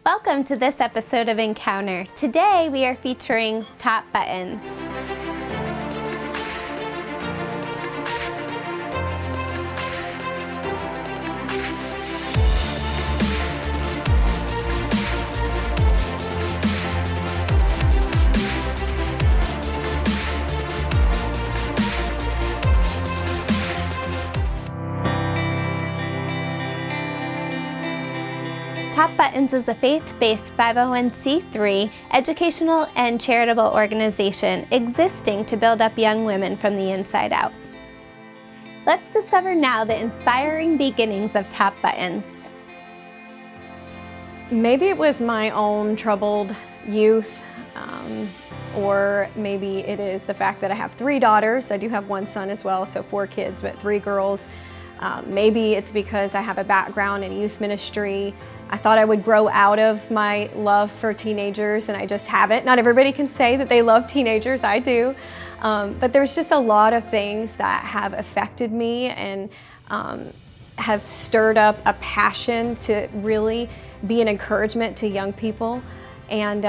Welcome to this episode of Encounter. Today we are featuring top buttons. Top Buttons is a faith-based 501c3 educational and charitable organization existing to build up young women from the inside out. Let's discover now the inspiring beginnings of Top Buttons. Maybe it was my own troubled youth, or maybe it is the fact that I have 3 daughters. I do have 1 son as well, so 4 kids, but 3 girls. Maybe it's because I have a background in youth ministry. I thought I would grow out of my love for teenagers, and I just haven't. Not everybody can say that they love teenagers, I do. But there's just a lot of things that have affected me and have stirred up a passion to really be an encouragement to young people. And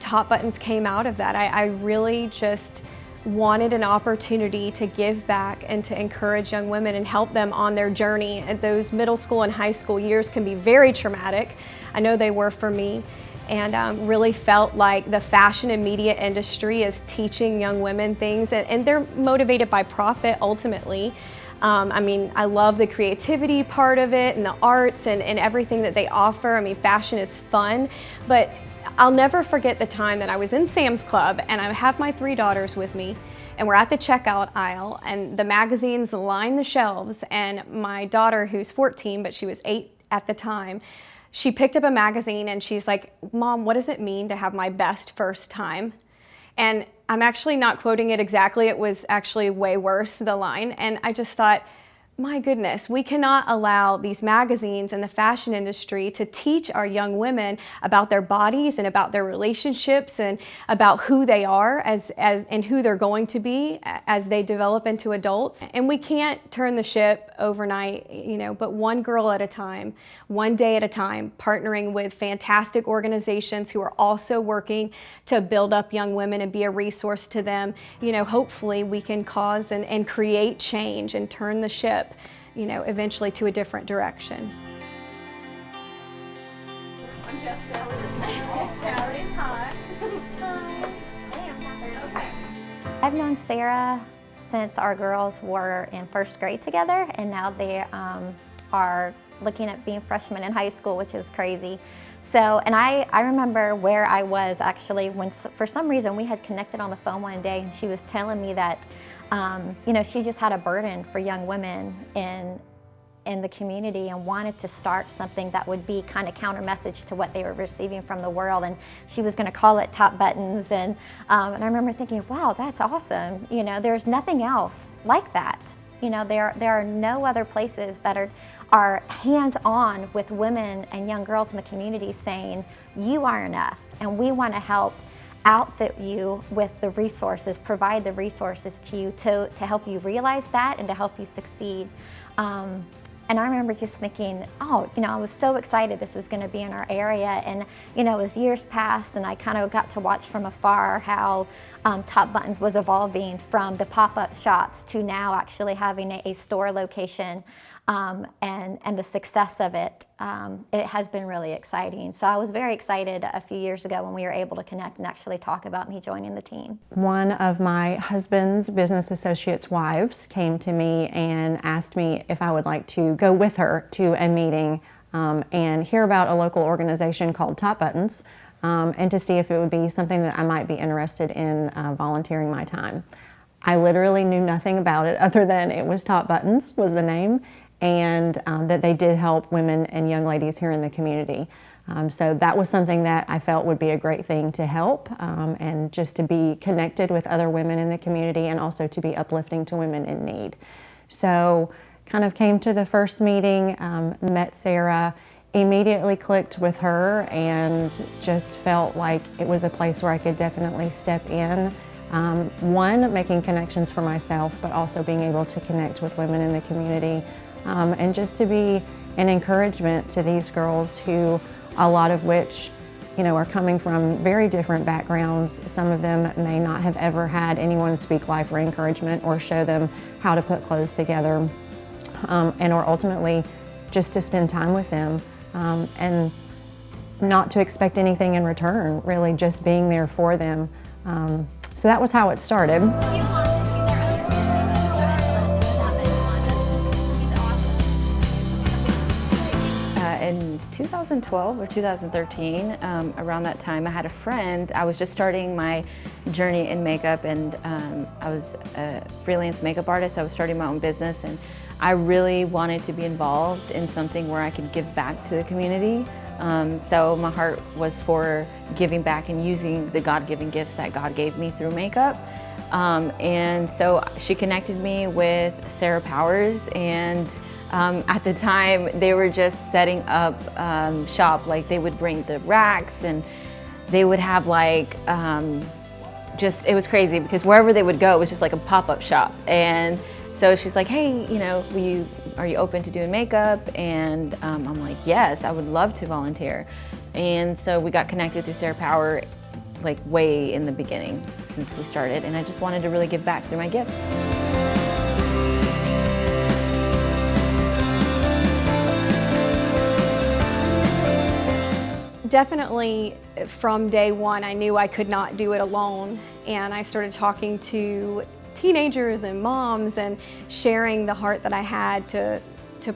Top Buttons came out of that. I really just wanted an opportunity to give back and to encourage young women and help them on their journey. And those middle school and high school years can be very traumatic. I know they were for me, and really felt like the fashion and media industry is teaching young women things, and they're motivated by profit ultimately. I mean, I love the creativity part of it and the arts and everything that they offer. I mean, fashion is fun, but I'll never forget the time that I was in Sam's Club and I have my 3 daughters with me, and we're at the checkout aisle and the magazines line the shelves, and my daughter, who's 14, but she was 8 at the time, she picked up a magazine and she's like, "Mom, what does it mean to have my best first time?" And I'm actually not quoting it exactly, it was actually way worse, the line, and I just thought, my goodness, we cannot allow these magazines and the fashion industry to teach our young women about their bodies and about their relationships and about who they are and who they're going to be as they develop into adults. And we can't turn the ship overnight, but one girl at a time, one day at a time, partnering with fantastic organizations who are also working to build up young women and be a resource to them. Hopefully we can cause and create change and turn the ship eventually to a different direction. I'm Jessica. Callie. Hi. I've known Sarah since our girls were in 1st grade together, and now they are looking at being freshmen in high school, which is crazy. So, and I remember where I was actually when, for some reason, we had connected on the phone one day, and she was telling me that she just had a burden for young women in the community and wanted to start something that would be kind of counter message to what they were receiving from the world, and she was going to call it Top Buttons, and I remember thinking, wow, that's awesome. There's nothing else like that. There are no other places that are hands-on with women and young girls in the community saying, you are enough, and we want to help outfit you with the resources, provide the resources to you to help you realize that and to help you succeed. And I remember just thinking, I was so excited this was going to be in our area. And, as years passed, and I kind of got to watch from afar how Top Buttons was evolving from the pop-up shops to now actually having a store location. And the success of it, it has been really exciting. So I was very excited a few years ago when we were able to connect and actually talk about me joining the team. One of my husband's business associates' wives came to me and asked me if I would like to go with her to a meeting and hear about a local organization called Top Buttons, and to see if it would be something that I might be interested in volunteering my time. I literally knew nothing about it other than it was Top Buttons was the name, and that they did help women and young ladies here in the community. So that was something that I felt would be a great thing to help, and just to be connected with other women in the community, and also to be uplifting to women in need. So kind of came to the first meeting, met Sarah, immediately clicked with her, and just felt like it was a place where I could definitely step in. One, making connections for myself, but also being able to connect with women in the community, and just to be an encouragement to these girls who a lot of which are coming from very different backgrounds. Some of them may not have ever had anyone speak life or encouragement or show them how to put clothes together, or ultimately just to spend time with them and not to expect anything in return, really just being there for them. So that was how it started. In 2012 or 2013, around that time, I had a friend. I was just starting my journey in makeup, and I was a freelance makeup artist. I was starting my own business, and I really wanted to be involved in something where I could give back to the community. So my heart was for giving back and using the God-given gifts that God gave me through makeup. And so she connected me with Sarah Powers, and at the time they were just setting up shop. Like, they would bring the racks, and they would have like it was crazy, because wherever they would go it was just like a pop-up shop. And so she's like, hey, are you open to doing makeup? And I'm like, yes, I would love to volunteer. And so we got connected through Sarah Power, like way in the beginning since we started, and I just wanted to really give back through my gifts. Definitely from day one, I knew I could not do it alone, and I started talking to teenagers and moms and sharing the heart that I had to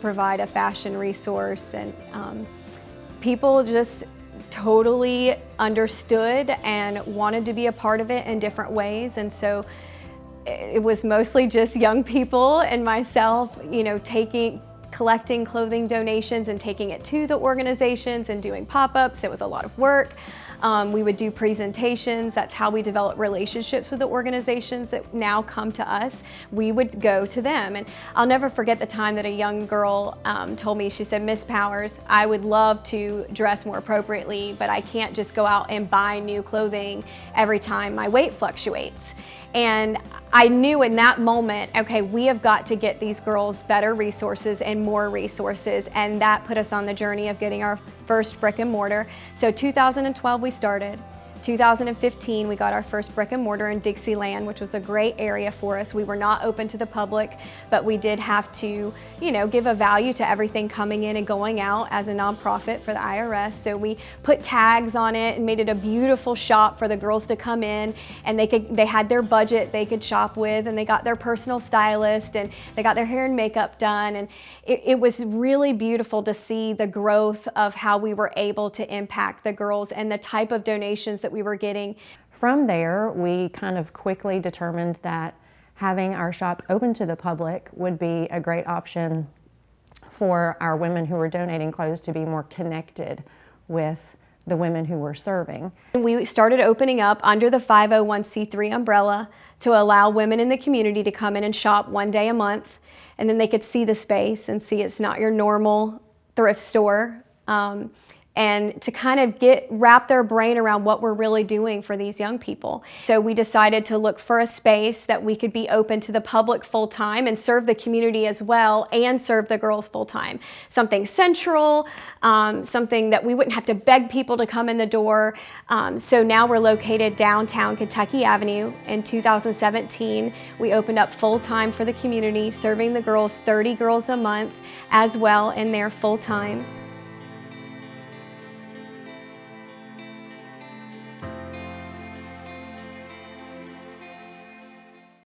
provide a fashion resource, and people just totally understood and wanted to be a part of it in different ways. And so it was mostly just young people and myself, collecting clothing donations and taking it to the organizations and doing pop-ups. It was a lot of work. We would do presentations. That's how we developed relationships with the organizations that now come to us. We would go to them. And I'll never forget the time that a young girl told me, she said, Miss Powers, I would love to dress more appropriately, but I can't just go out and buy new clothing every time my weight fluctuates. And I knew in that moment, okay, we have got to get these girls better resources and more resources, and that put us on the journey of getting our first brick and mortar. So 2012 we started. 2015 we got our first brick and mortar in Dixieland, which was a great area for us. We were not open to the public, but we did have to, give a value to everything coming in and going out as a nonprofit for the IRS. So we put tags on it and made it a beautiful shop for the girls to come in, and they had their budget they could shop with, and they got their personal stylist, and they got their hair and makeup done. And it was really beautiful to see the growth of how we were able to impact the girls and the type of donations that we were getting. From there, we kind of quickly determined that having our shop open to the public would be a great option for our women who were donating clothes to be more connected with the women who were serving. We started opening up under the 501c3 umbrella to allow women in the community to come in and shop one day a month, and then they could see the space and see it's not your normal thrift store. And to kind of wrap their brain around what we're really doing for these young people. So we decided to look for a space that we could be open to the public full time and serve the community as well, and serve the girls full time. Something central, something that we wouldn't have to beg people to come in the door. So now we're located downtown Kentucky Avenue. In 2017, we opened up full time for the community, serving the girls, 30 girls a month as well in there full time.